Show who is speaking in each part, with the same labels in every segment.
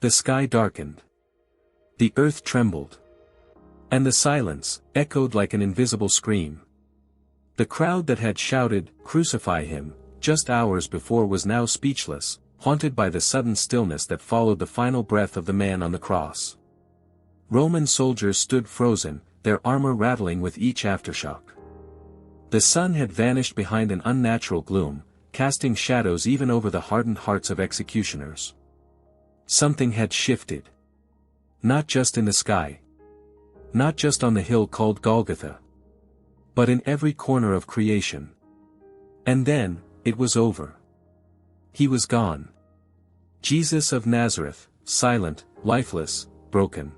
Speaker 1: The sky darkened. The earth trembled. And the silence echoed like an invisible scream. The crowd that had shouted, "Crucify him," just hours before was now speechless, haunted by the sudden stillness that followed the final breath of the man on the cross. Roman soldiers stood frozen, their armor rattling with each aftershock. The sun had vanished behind an unnatural gloom, casting shadows even over the hardened hearts of executioners. Something had shifted. Not just in the sky. Not just on the hill called Golgotha. But in every corner of creation. And then, it was over. He was gone. Jesus of Nazareth, silent, lifeless, broken.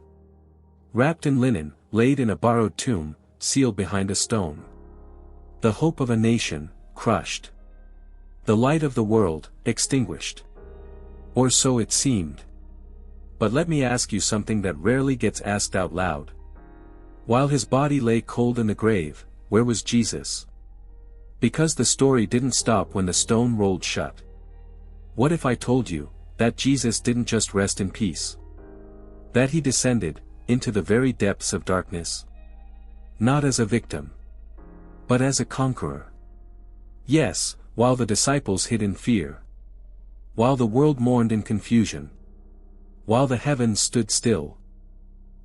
Speaker 1: Wrapped in linen, laid in a borrowed tomb, sealed behind a stone. The hope of a nation, crushed. The light of the world, extinguished. Or so it seemed. But let me ask you something that rarely gets asked out loud. While his body lay cold in the grave, where was Jesus? Because the story didn't stop when the stone rolled shut. What if I told you that Jesus didn't just rest in peace? That he descended into the very depths of darkness? Not as a victim, but as a conqueror. Yes, while the disciples hid in fear. While the world mourned in confusion. While the heavens stood still.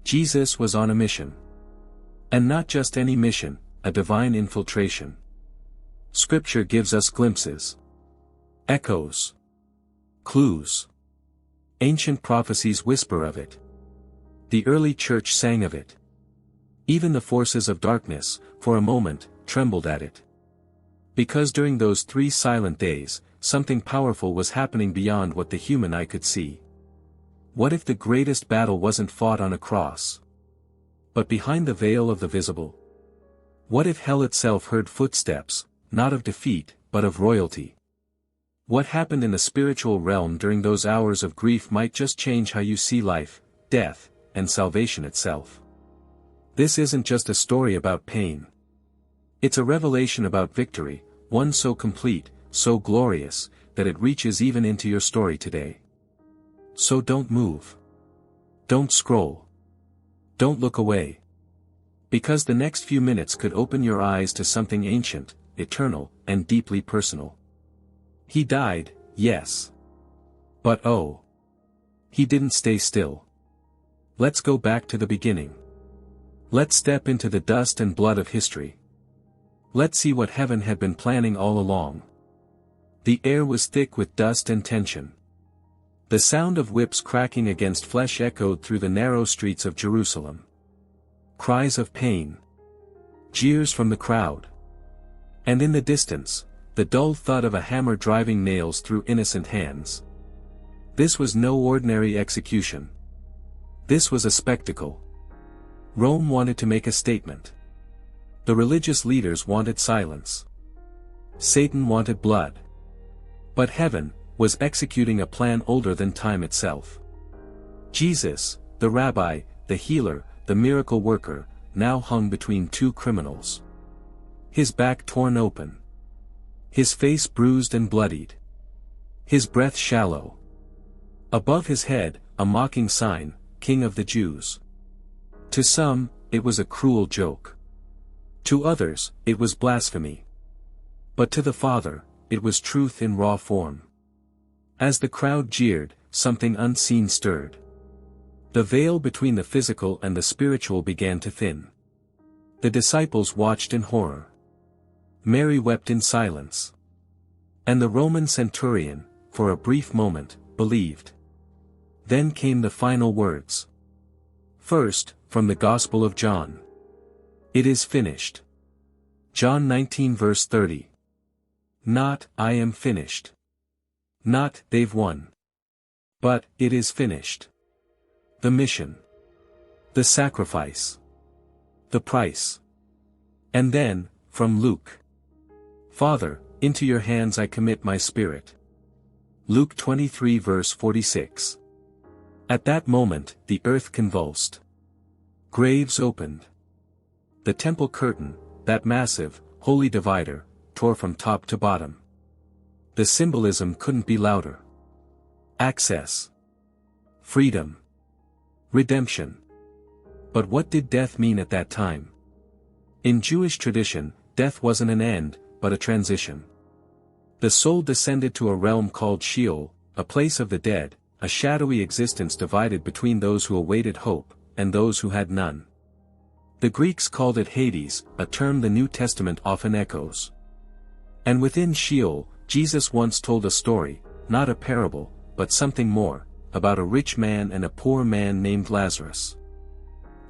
Speaker 1: Jesus was on a mission. And not just any mission, a divine infiltration. Scripture gives us glimpses. Echoes. Clues. Ancient prophecies whisper of it. The early church sang of it. Even the forces of darkness, for a moment, trembled at it. Because during those 3 silent days, something powerful was happening beyond what the human eye could see. What if the greatest battle wasn't fought on a cross, but behind the veil of the visible? What if hell itself heard footsteps, not of defeat, but of royalty? What happened in the spiritual realm during those hours of grief might just change how you see life, death, and salvation itself. This isn't just a story about pain. It's a revelation about victory, one so complete, so glorious, that it reaches even into your story today. So don't move. Don't scroll. Don't look away. Because the next few minutes could open your eyes to something ancient, eternal, and deeply personal. He died, yes. But oh, he didn't stay still. Let's go back to the beginning. Let's step into the dust and blood of history. Let's see what heaven had been planning all along. The air was thick with dust and tension. The sound of whips cracking against flesh echoed through the narrow streets of Jerusalem. Cries of pain. Jeers from the crowd. And in the distance, the dull thud of a hammer driving nails through innocent hands. This was no ordinary execution. This was a spectacle. Rome wanted to make a statement. The religious leaders wanted silence. Satan wanted blood. But heaven was executing a plan older than time itself. Jesus, the rabbi, the healer, the miracle worker, now hung between 2 criminals. His back torn open. His face bruised and bloodied. His breath shallow. Above his head, a mocking sign, King of the Jews. To some, it was a cruel joke. To others, it was blasphemy. But to the Father, it was truth in raw form. As the crowd jeered, something unseen stirred. The veil between the physical and the spiritual began to thin. The disciples watched in horror. Mary wept in silence. And the Roman centurion, for a brief moment, believed. Then came the final words. First, from the Gospel of John. It is finished. John 19 verse 30. Not, I am finished. Not, they've won. But, it is finished. The mission. The sacrifice. The price. And then, from Luke. Father, into your hands I commit my spirit. Luke 23 verse 46. At that moment, the earth convulsed. Graves opened. The temple curtain, that massive, holy divider, tore from top to bottom. The symbolism couldn't be louder. Access. freedom, redemption. But what did death mean at that time? In Jewish tradition, death wasn't an end, but a transition. The soul descended to a realm called Sheol, a place of the dead, a shadowy existence divided between those who awaited hope, and those who had none. The Greeks called it Hades, a term the New Testament often echoes. And within Sheol, Jesus once told a story, not a parable, but something more, about a rich man and a poor man named Lazarus.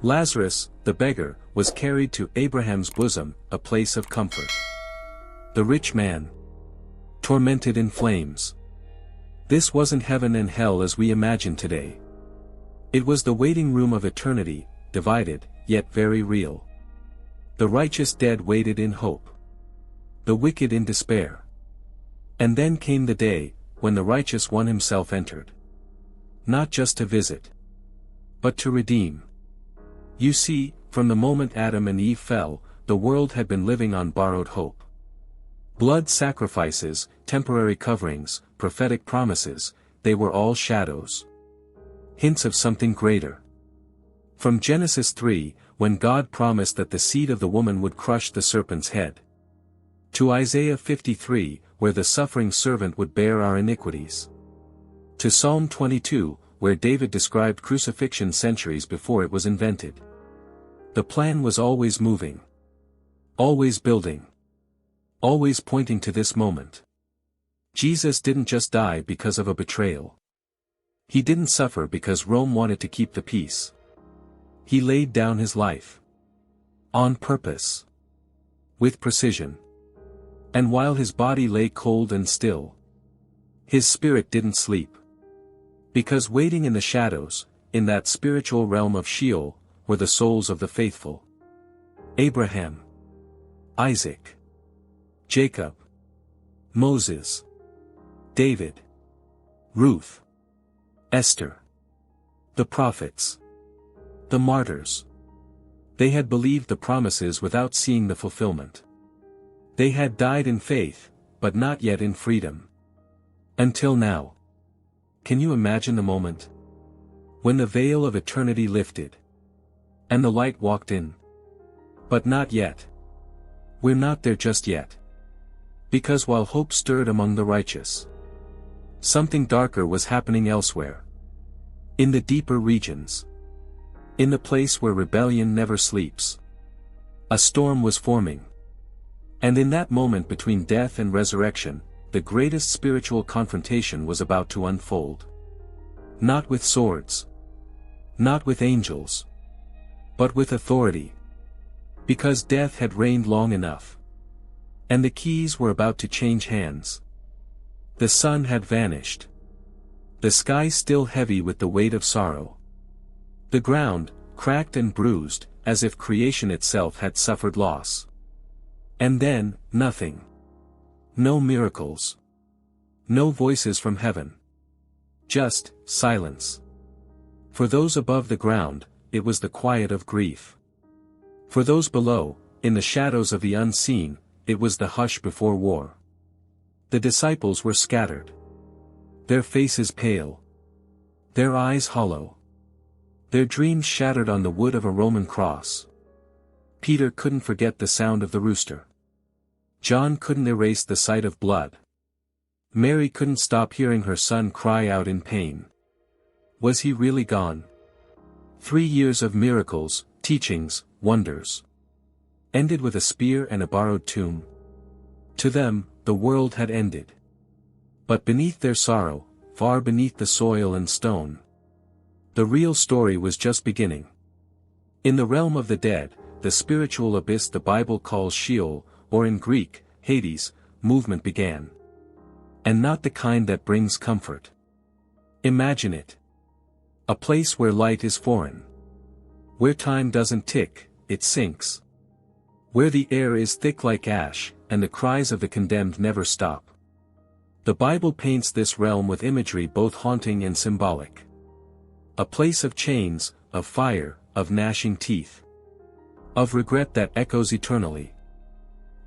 Speaker 1: Lazarus, the beggar, was carried to Abraham's bosom, a place of comfort. The rich man, tormented in flames. This wasn't heaven and hell as we imagine today. It was the waiting room of eternity, divided, yet very real. The righteous dead waited in hope. The wicked in despair. And then came the day, when the righteous one himself entered. Not just to visit, but to redeem. You see, from the moment Adam and Eve fell, the world had been living on borrowed hope. Blood sacrifices, temporary coverings, prophetic promises, they were all shadows. Hints of something greater. From Genesis 3, when God promised that the seed of the woman would crush the serpent's head. To Isaiah 53, where the suffering servant would bear our iniquities. To Psalm 22, where David described crucifixion centuries before it was invented. The plan was always moving. Always building. Always pointing to this moment. Jesus didn't just die because of a betrayal. He didn't suffer because Rome wanted to keep the peace. He laid down his life. On purpose. With precision. And while his body lay cold and still, his spirit didn't sleep. Because waiting in the shadows, in that spiritual realm of Sheol, were the souls of the faithful. Abraham, Isaac, Jacob, Moses, David, Ruth, Esther, the prophets, the martyrs. They had believed the promises without seeing the fulfillment. They had died in faith, but not yet in freedom. Until now. Can you imagine the moment? When the veil of eternity lifted. And the light walked in. But not yet. We're not there just yet. Because while hope stirred among the righteous, something darker was happening elsewhere. In the deeper regions. In the place where rebellion never sleeps. A storm was forming. And in that moment between death and resurrection, the greatest spiritual confrontation was about to unfold. Not with swords. Not with angels. But with authority. Because death had reigned long enough. And the keys were about to change hands. The sun had vanished. The sky still heavy with the weight of sorrow. The ground, cracked and bruised, as if creation itself had suffered loss. And then, nothing. No miracles. No voices from heaven. Just, silence. For those above the ground, it was the quiet of grief. For those below, in the shadows of the unseen, it was the hush before war. The disciples were scattered. Their faces pale. Their eyes hollow. Their dreams shattered on the wood of a Roman cross. Peter couldn't forget the sound of the rooster. John couldn't erase the sight of blood. Mary couldn't stop hearing her son cry out in pain. Was he really gone? 3 years of miracles, teachings, wonders. Ended with a spear and a borrowed tomb. To them, the world had ended. But beneath their sorrow, far beneath the soil and stone, the real story was just beginning. In the realm of the dead, the spiritual abyss the Bible calls Sheol, or in Greek, Hades, movement began. And not the kind that brings comfort. Imagine it. A place where light is foreign. Where time doesn't tick, it sinks. Where the air is thick like ash, and the cries of the condemned never stop. The Bible paints this realm with imagery both haunting and symbolic. A place of chains, of fire, of gnashing teeth. Of regret that echoes eternally.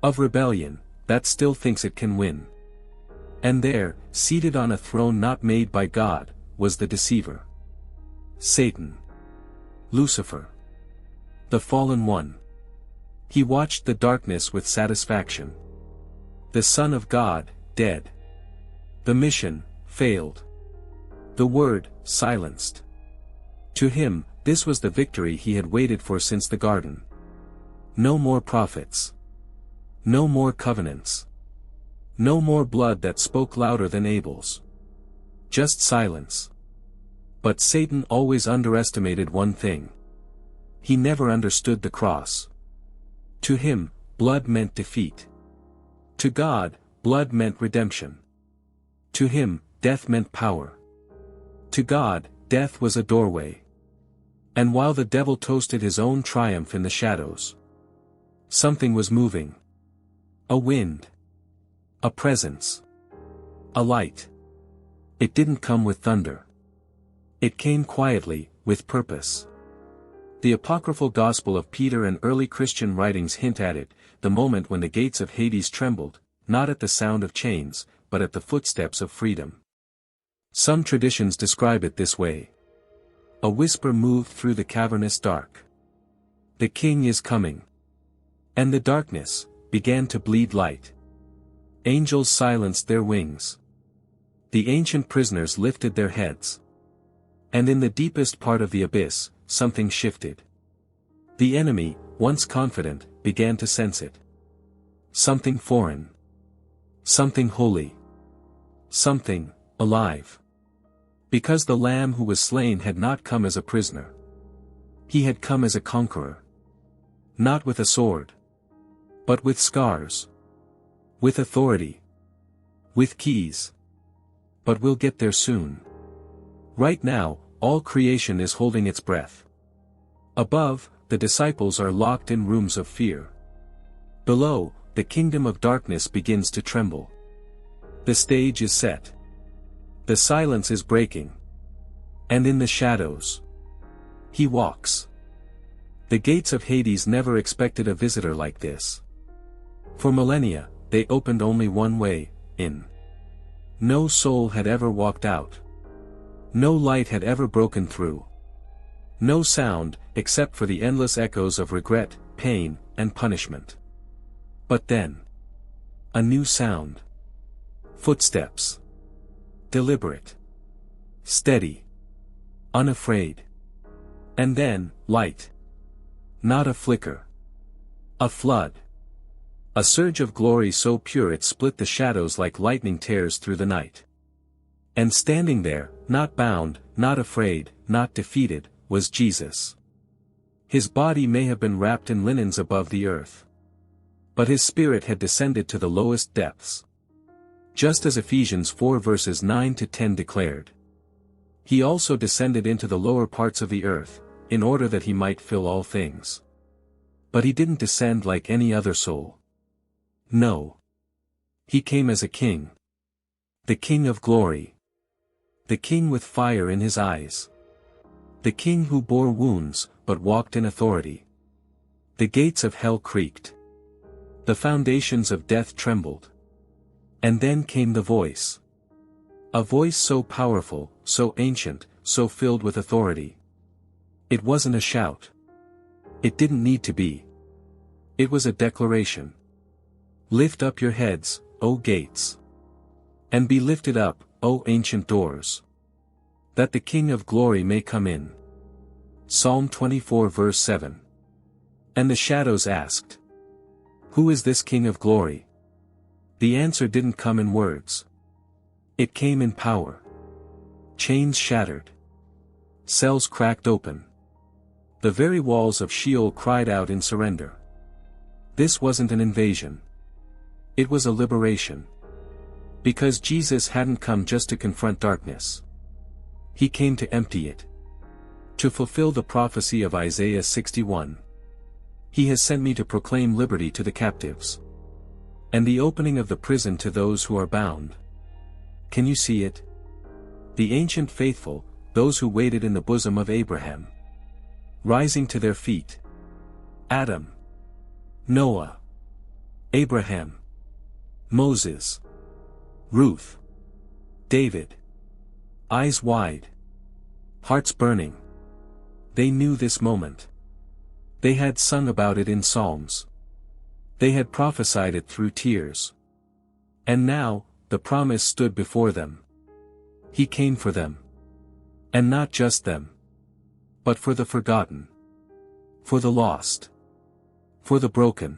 Speaker 1: Of rebellion, that still thinks it can win. And there, seated on a throne not made by God, was the deceiver. Satan. Lucifer. The fallen one. He watched the darkness with satisfaction. The Son of God, dead. The mission, failed. The Word, silenced. To him, this was the victory he had waited for since the garden. No more prophets. No more covenants. No more blood that spoke louder than Abel's. Just silence. But Satan always underestimated one thing. He never understood the cross. To him, blood meant defeat. To God, blood meant redemption. To him, death meant power. To God, death was a doorway. And while the devil toasted his own triumph in the shadows, something was moving. A wind. A presence. A light. It didn't come with thunder. It came quietly, with purpose. The apocryphal Gospel of Peter and early Christian writings hint at it, the moment when the gates of Hades trembled, not at the sound of chains, but at the footsteps of freedom. Some traditions describe it this way. A whisper moved through the cavernous dark. The king is coming. And the darkness began to bleed light. Angels silenced their wings. The ancient prisoners lifted their heads. And in the deepest part of the abyss, something shifted. The enemy, once confident, began to sense it. Something foreign. Something holy. Something alive. Because the Lamb who was slain had not come as a prisoner. He had come as a conqueror. Not with a sword. But with scars. With authority. With keys. But we'll get there soon. Right now, all creation is holding its breath. Above, the disciples are locked in rooms of fear. Below, the kingdom of darkness begins to tremble. The stage is set. The silence is breaking. And in the shadows, he walks. The gates of Hades never expected a visitor like this. For millennia, they opened only one way, in. No soul had ever walked out. No light had ever broken through. No sound, except for the endless echoes of regret, pain, and punishment. But then, a new sound. Footsteps. Deliberate. Steady. Unafraid. And then, light. Not a flicker. A flood. A surge of glory so pure it split the shadows like lightning tears through the night. And standing there, not bound, not afraid, not defeated, was Jesus. His body may have been wrapped in linens above the earth. But his spirit had descended to the lowest depths. Just as Ephesians 4 verses 9 to 10 declared. He also descended into the lower parts of the earth, in order that he might fill all things. But he didn't descend like any other soul. No. He came as a king. The King of glory. The King with fire in his eyes. The King who bore wounds, but walked in authority. The gates of hell creaked. The foundations of death trembled. And then came the voice. A voice so powerful, so ancient, so filled with authority. It wasn't a shout. It didn't need to be. It was a declaration. Lift up your heads, O gates. And be lifted up, O ancient doors. That the King of glory may come in. Psalm 24 verse 7. And the shadows asked. Who is this King of glory? The answer didn't come in words. It came in power. Chains shattered. Cells cracked open. The very walls of Sheol cried out in surrender. This wasn't an invasion. It was a liberation. Because Jesus hadn't come just to confront darkness. He came to empty it. To fulfill the prophecy of Isaiah 61. He has sent me to proclaim liberty to the captives. And the opening of the prison to those who are bound. Can you see it? The ancient faithful, those who waited in the bosom of Abraham. Rising to their feet. Adam. Noah. Abraham. Moses. Ruth. David. Eyes wide. Hearts burning. They knew this moment. They had sung about it in psalms. They had prophesied it through tears. And now, the promise stood before them. He came for them. And not just them. But for the forgotten. For the lost. For the broken.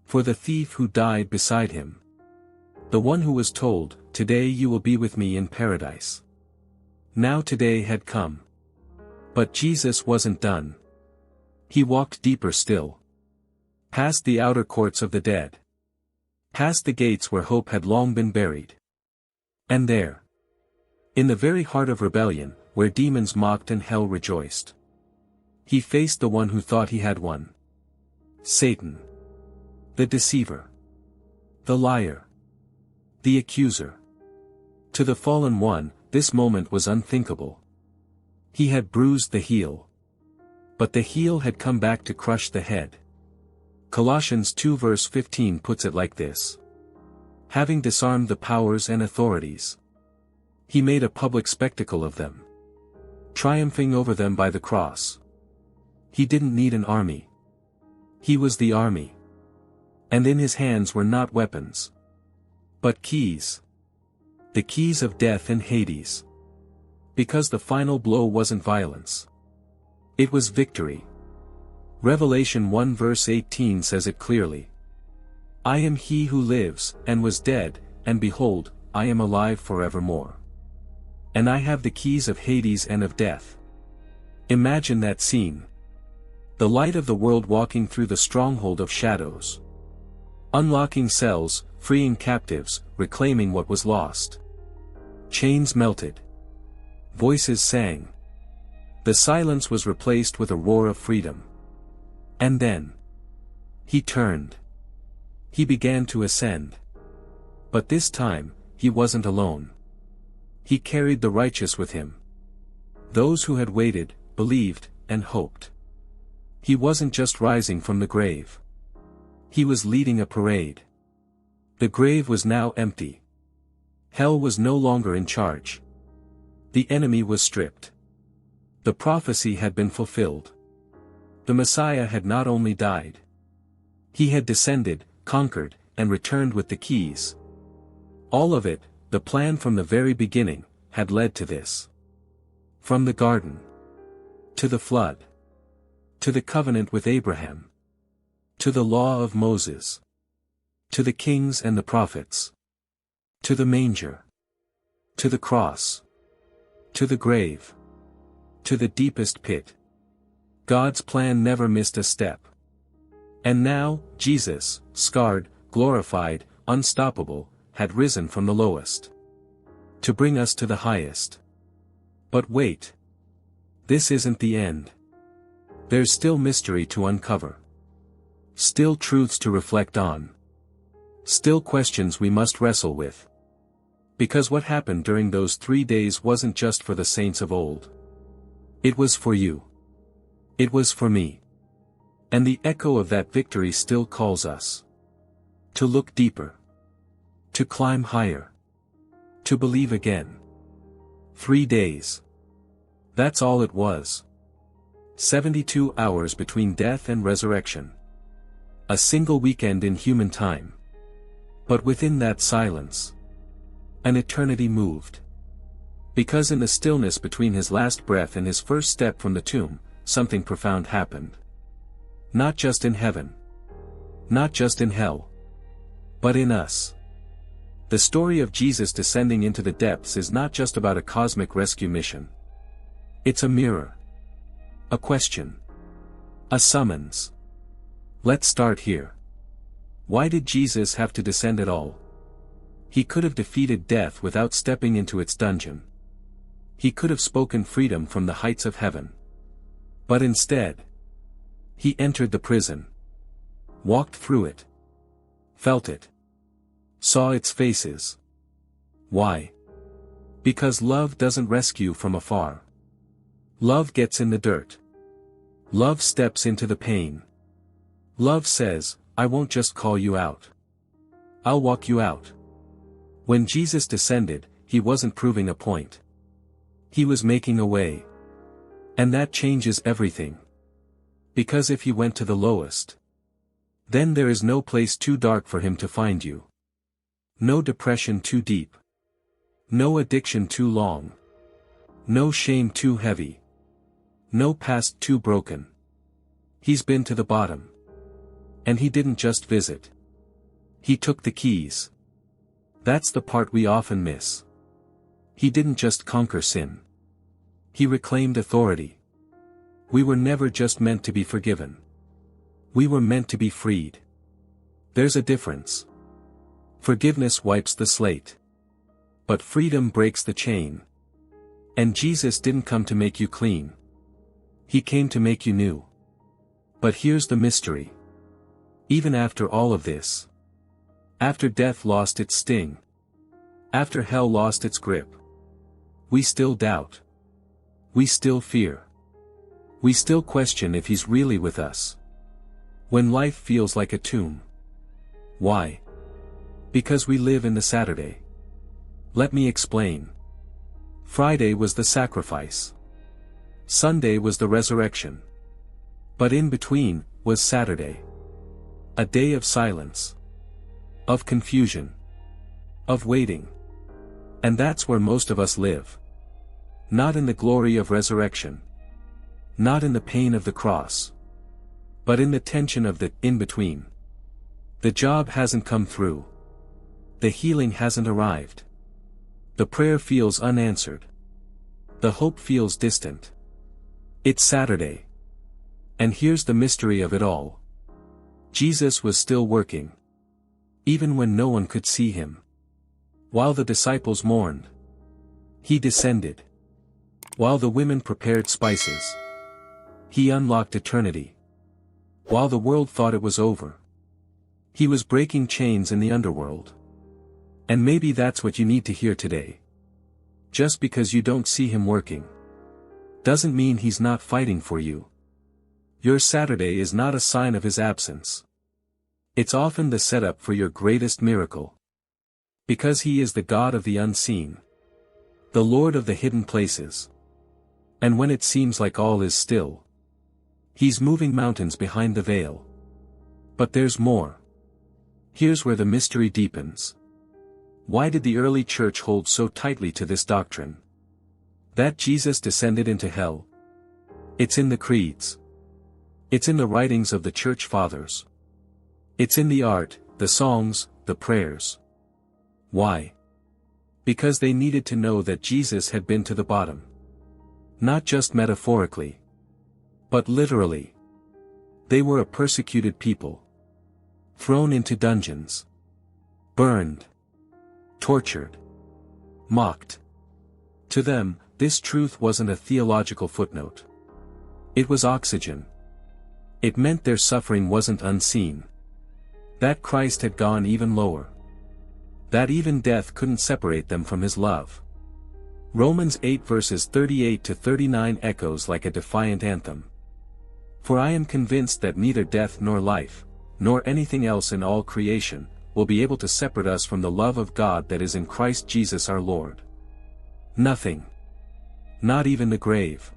Speaker 1: For the thief who died beside him. The one who was told, "Today you will be with me in paradise." Now today had come. But Jesus wasn't done. He walked deeper still. Past the outer courts of the dead. Past the gates where hope had long been buried. And there, in the very heart of rebellion, where demons mocked and hell rejoiced, he faced the one who thought he had won. Satan. The deceiver. The liar. The accuser. To the fallen one, this moment was unthinkable. He had bruised the heel. But the heel had come back to crush the head. Colossians 2 verse 15 puts it like this. Having disarmed the powers and authorities, he made a public spectacle of them, triumphing over them by the cross. He didn't need an army. He was the army. And in his hands were not weapons, but keys. The keys of death and Hades. Because the final blow wasn't violence. It was victory. Revelation 1 verse 18 says it clearly. I am he who lives, and was dead, and behold, I am alive forevermore. And I have the keys of Hades and of death. Imagine that scene. The light of the world walking through the stronghold of shadows. Unlocking cells, freeing captives, reclaiming what was lost. Chains melted. Voices sang. The silence was replaced with a roar of freedom. And then, he turned. He began to ascend. But this time, he wasn't alone. He carried the righteous with him. Those who had waited, believed, and hoped. He wasn't just rising from the grave. He was leading a parade. The grave was now empty. Hell was no longer in charge. The enemy was stripped. The prophecy had been fulfilled. The Messiah had not only died. He had descended, conquered, and returned with the keys. All of it, the plan from the very beginning, had led to this. From the garden. To the flood. To the covenant with Abraham. To the law of Moses. To the kings and the prophets. To the manger. To the cross. To the grave. To the deepest pit. God's plan never missed a step. And now, Jesus, scarred, glorified, unstoppable, had risen from the lowest. To bring us to the highest. But wait. This isn't the end. There's still mystery to uncover. Still truths to reflect on. Still questions we must wrestle with. Because what happened during those 3 days wasn't just for the saints of old. It was for you. It was for me. And the echo of that victory still calls us. To look deeper. To climb higher. To believe again. 3 days. That's all it was. 72 hours between death and resurrection. A single weekend in human time. But within that silence, an eternity moved. Because in the stillness between his last breath and his first step from the tomb, something profound happened. Not just in heaven. Not just in hell. But in us. The story of Jesus descending into the depths is not just about a cosmic rescue mission. It's a mirror. A question. A summons. Let's start here. Why did Jesus have to descend at all? He could have defeated death without stepping into its dungeon. He could have spoken freedom from the heights of heaven. But instead, he entered the prison. Walked through it. Felt it. Saw its faces. Why? Because love doesn't rescue from afar. Love gets in the dirt. Love steps into the pain. Love says, I won't just call you out. I'll walk you out. When Jesus descended, he wasn't proving a point. He was making a way. And that changes everything. Because if he went to the lowest, then there is no place too dark for him to find you. No depression too deep. No addiction too long. No shame too heavy. No past too broken. He's been to the bottom. And he didn't just visit. He took the keys. That's the part we often miss. He didn't just conquer sin. He reclaimed authority. We were never just meant to be forgiven. We were meant to be freed. There's a difference. Forgiveness wipes the slate. But freedom breaks the chain. And Jesus didn't come to make you clean. He came to make you new. But here's the mystery. Even after all of this, after death lost its sting, after hell lost its grip, we still doubt. We still fear. We still question if he's really with us. When life feels like a tomb. Why? Because we live in the Saturday. Let me explain. Friday was the sacrifice. Sunday was the resurrection. But in between, was Saturday. A day of silence. Of confusion. Of waiting. And that's where most of us live. Not in the glory of resurrection. Not in the pain of the cross. But in the tension of the in-between. The job hasn't come through. The healing hasn't arrived. The prayer feels unanswered. The hope feels distant. It's Saturday. And here's the mystery of it all. Jesus was still working. Even when no one could see him. While the disciples mourned. He descended. While the women prepared spices. He unlocked eternity. While the world thought it was over. He was breaking chains in the underworld. And maybe that's what you need to hear today. Just because you don't see him working, doesn't mean he's not fighting for you. Your Saturday is not a sign of his absence. It's often the setup for your greatest miracle. Because he is the God of the unseen. The Lord of the hidden places. And when it seems like all is still, he's moving mountains behind the veil. But there's more. Here's where the mystery deepens. Why did the early church hold so tightly to this doctrine? That Jesus descended into hell. It's in the creeds. It's in the writings of the church fathers. It's in the art, the songs, the prayers. Why? Because they needed to know that Jesus had been to the bottom. Not just metaphorically. But literally. They were a persecuted people. Thrown into dungeons. Burned. Tortured. Mocked. To them, this truth wasn't a theological footnote. It was oxygen. It meant their suffering wasn't unseen. That Christ had gone even lower. That even death couldn't separate them from his love. Romans 8 verses 38 to 39 echoes like a defiant anthem. For I am convinced that neither death nor life, nor anything else in all creation, will be able to separate us from the love of God that is in Christ Jesus our Lord. Nothing. Not even the grave.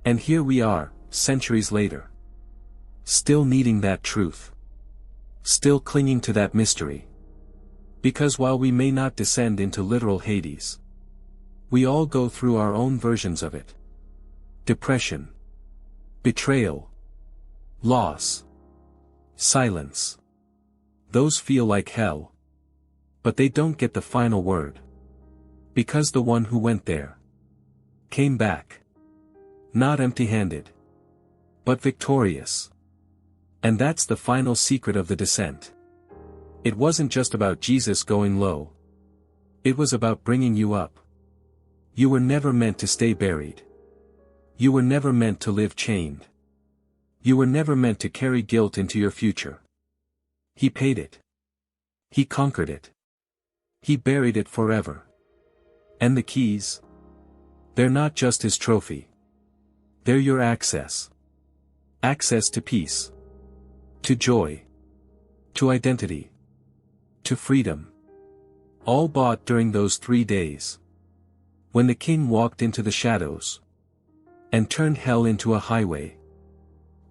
Speaker 1: And here we are, centuries later. Still needing that truth. Still clinging to that mystery. Because while we may not descend into literal Hades, we all go through our own versions of it. Depression. Betrayal. Loss. Silence. Those feel like hell. But they don't get the final word. Because the one who went there came back. Not empty-handed. But victorious. And that's the final secret of the descent. It wasn't just about Jesus going low. It was about bringing you up. You were never meant to stay buried. You were never meant to live chained. You were never meant to carry guilt into your future. He paid it. He conquered it. He buried it forever. And the keys? They're not just his trophy. They're your access. Access to peace. To joy. To identity. To freedom. All bought during those 3 days. When the king walked into the shadows. and turned hell into a highway.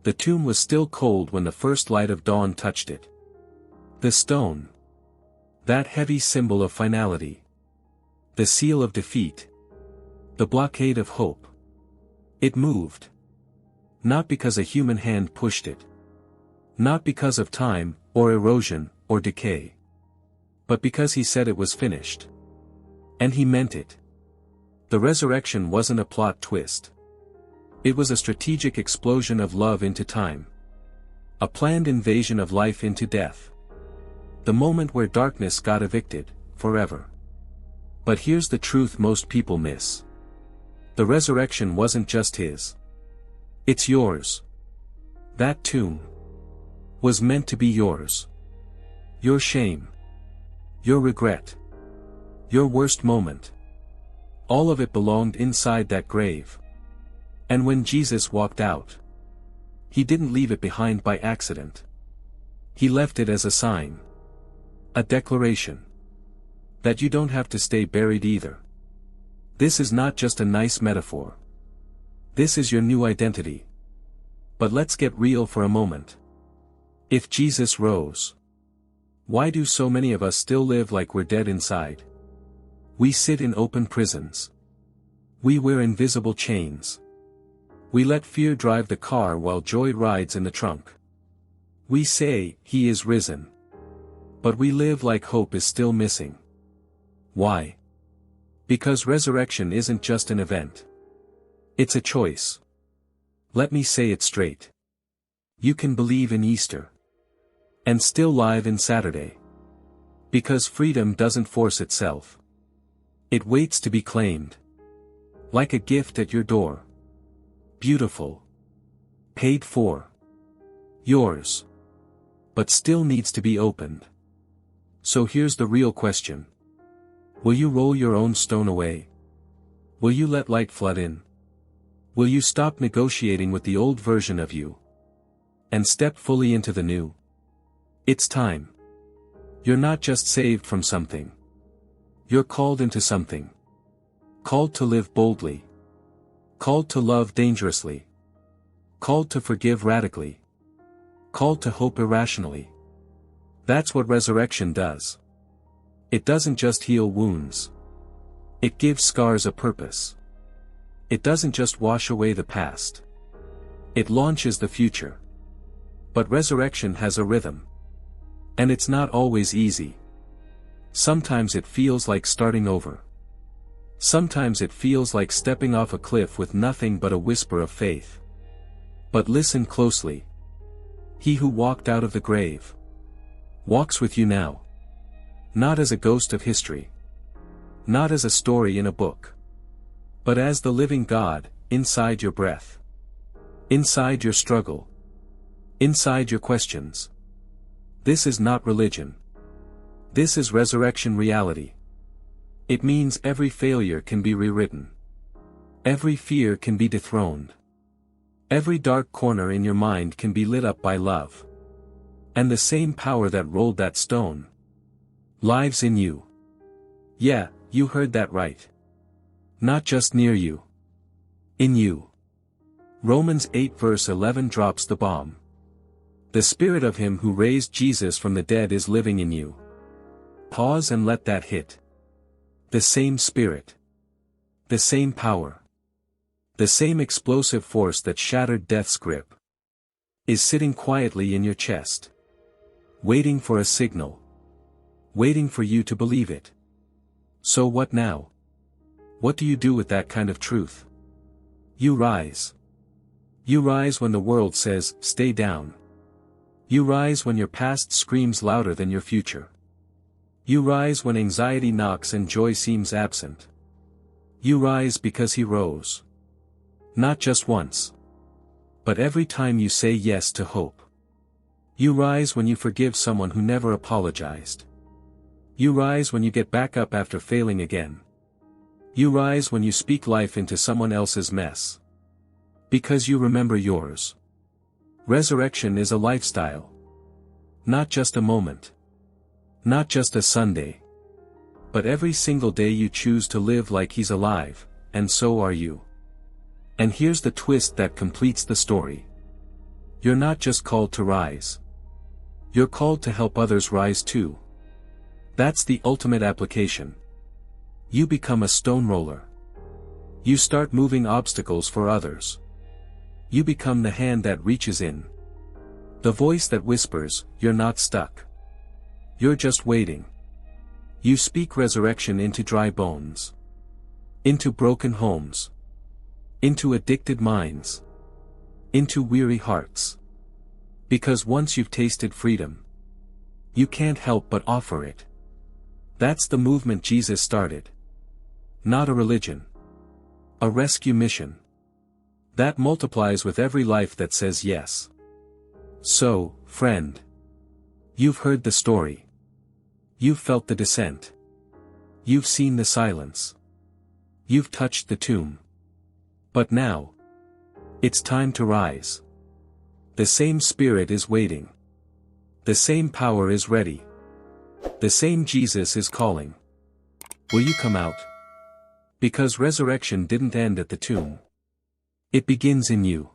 Speaker 1: The tomb was still cold when the first light of dawn touched it. The stone. That heavy symbol of finality. The seal of defeat. The blockade of hope. It moved. Not because a human hand pushed it. Not because of time, or erosion, or decay. But because he said it was finished. And he meant it. The resurrection wasn't a plot twist. It was a strategic explosion of love into time. A planned invasion of life into death. The moment where darkness got evicted, forever. But here's the truth most people miss. The resurrection wasn't just his. It's yours. That tomb was meant to be yours. Your shame. Your regret. Your worst moment. All of it belonged inside that grave. And when Jesus walked out, he didn't leave it behind by accident. He left it as a sign. A declaration. That you don't have to stay buried either. This is not just a nice metaphor. This is your new identity. But let's get real for a moment. If Jesus rose, why do so many of us still live like we're dead inside? We sit in open prisons. We wear invisible chains. We let fear drive the car while joy rides in the trunk. We say, "He is risen." But we live like hope is still missing. Why? Because resurrection isn't just an event. It's a choice. Let me say it straight. You can believe in Easter. And still live in Saturday. Because freedom doesn't force itself. It waits to be claimed. Like a gift at your door. Beautiful. Paid for. Yours. But still needs to be opened. So here's the real question. Will you roll your own stone away? Will you let light flood in? Will you stop negotiating with the old version of you? And step fully into the new? It's time. You're not just saved from something. You're called into something. Called to live boldly. Called to love dangerously. Called to forgive radically. Called to hope irrationally. That's what resurrection does. It doesn't just heal wounds. It gives scars a purpose. It doesn't just wash away the past. It launches the future. But resurrection has a rhythm. And it's not always easy. Sometimes it feels like starting over. Sometimes it feels like stepping off a cliff with nothing but a whisper of faith. But listen closely. He who walked out of the grave walks with you now. Not as a ghost of history. Not as a story in a book. But as the living God, inside your breath. Inside your struggle. Inside your questions. This is not religion. This is resurrection reality. It means every failure can be rewritten. Every fear can be dethroned. Every dark corner in your mind can be lit up by love. And the same power that rolled that stone lives in you. Yeah, you heard that right. Not just near you. In you. Romans 8 verse 11 drops the bomb. The Spirit of Him who raised Jesus from the dead is living in you. Pause and let that hit. The same Spirit. The same power. The same explosive force that shattered death's grip is sitting quietly in your chest. Waiting for a signal. Waiting for you to believe it. So what now? What do you do with that kind of truth? You rise. You rise when the world says, stay down. You rise when your past screams louder than your future. You rise when anxiety knocks and joy seems absent. You rise because He rose. Not just once. But every time you say yes to hope. You rise when you forgive someone who never apologized. You rise when you get back up after failing again. You rise when you speak life into someone else's mess. Because you remember yours. Resurrection is a lifestyle. Not just a moment. Not just a Sunday. But every single day you choose to live like He's alive, and so are you. And here's the twist that completes the story. You're not just called to rise. You're called to help others rise too. That's the ultimate application. You become a stone roller. You start moving obstacles for others. You become the hand that reaches in. The voice that whispers, "You're not stuck. You're just waiting." You speak resurrection into dry bones. Into broken homes. Into addicted minds. Into weary hearts. Because once you've tasted freedom, you can't help but offer it. That's the movement Jesus started. Not a religion. A rescue mission. That multiplies with every life that says yes. So, friend. You've heard the story. You've felt the descent. You've seen the silence. You've touched the tomb. But now, it's time to rise. The same Spirit is waiting. The same power is ready. The same Jesus is calling. Will you come out? Because resurrection didn't end at the tomb. It begins in you.